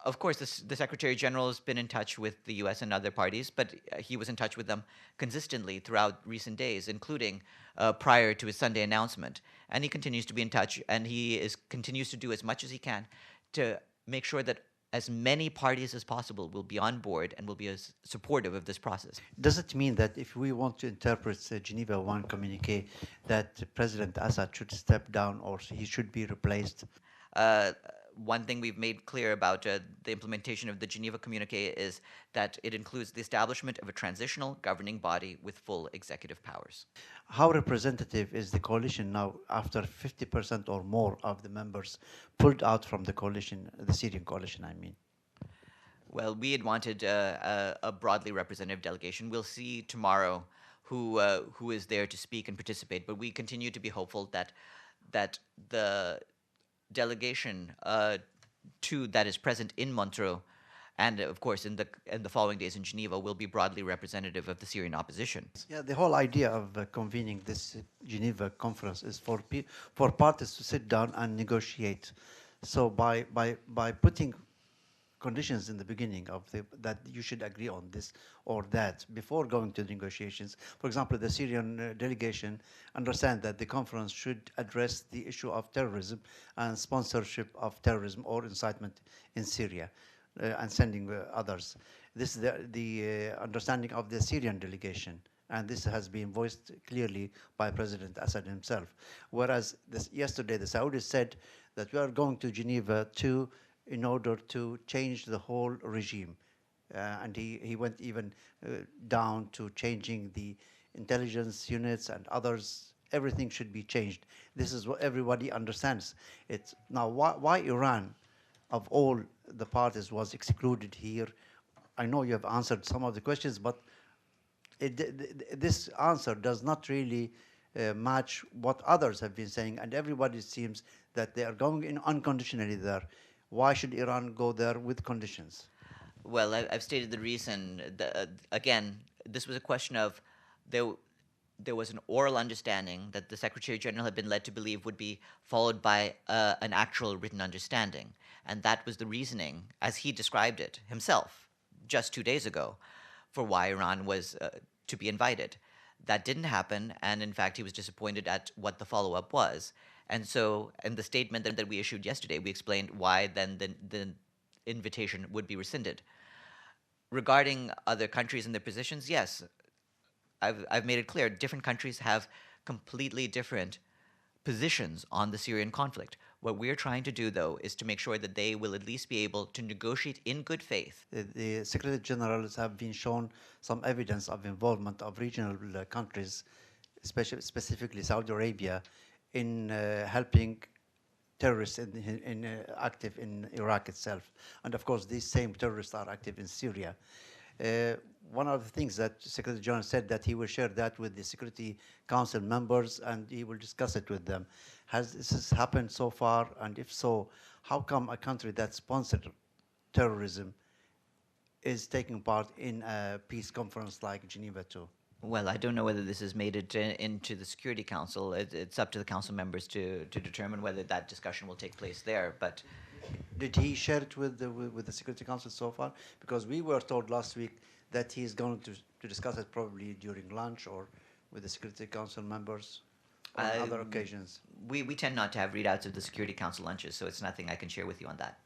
Of course, the Secretary General has been in touch with the U.S. and other parties, but he was in touch with them consistently throughout recent days, including prior to his Sunday announcement. And he continues to be in touch, and continues to do as much as he can to make sure that as many parties as possible will be on board and will be as supportive of this process. Does it mean that if we want to interpret the Geneva 1 communique, that President Assad should step down or he should be replaced? One thing we've made clear about the implementation of the Geneva Communique is that it includes the establishment of a transitional governing body with full executive powers. How representative is the coalition now after 50% or more of the members pulled out from the coalition, the Syrian coalition, I mean? Well, we had wanted a broadly representative delegation. We'll see tomorrow who is there to speak and participate, but we continue to be hopeful that the delegation that is present in Montreux and of course in the following days in Geneva will be broadly representative of the Syrian opposition. Yeah, the whole idea of convening this Geneva conference is for parties to sit down and negotiate. So by putting conditions in the beginning of that you should agree on this or that before going to the negotiations. For example, the Syrian delegation understand that the conference should address the issue of terrorism and sponsorship of terrorism or incitement in Syria and sending others. This is the understanding of the Syrian delegation, and this has been voiced clearly by President Assad himself. Whereas yesterday the Saudis said that we are going to Geneva in order to change the whole regime. And he went even down to changing the intelligence units and others. Everything should be changed. This is what everybody understands. Now, why Iran, of all the parties, was excluded here? I know you have answered some of the questions, but this answer does not really match what others have been saying, and everybody seems that they are going in unconditionally there. Why should Iran go there with conditions? Well, I've stated the reason. Again, this was a question of there was an oral understanding that the Secretary General had been led to believe would be followed by an actual written understanding. And that was the reasoning, as he described it himself just 2 days ago, for why Iran was to be invited. That didn't happen, and in fact, he was disappointed at what the follow-up was. And so, in the statement that we issued yesterday, we explained why then the invitation would be rescinded. Regarding other countries and their positions, yes, I've made it clear, different countries have completely different positions on the Syrian conflict. What we're trying to do, though, is to make sure that they will at least be able to negotiate in good faith. The Secretary Generals have been shown some evidence of involvement of regional countries, specifically Saudi Arabia, in helping terrorists active in Iraq itself. And of course, these same terrorists are active in Syria. One of the things that Secretary General said that he will share that with the Security Council members and he will discuss it with them. Has this happened so far? And if so, how come a country that sponsored terrorism is taking part in a peace conference like Geneva 2? Well, I don't know whether this has made it into the Security Council. It's up to the council members to determine whether that discussion will take place there. But did he share it with the Security Council so far? Because we were told last week that he is going to discuss it probably during lunch or with the Security Council members on other occasions. We tend not to have readouts of the Security Council lunches, so it's nothing I can share with you on that.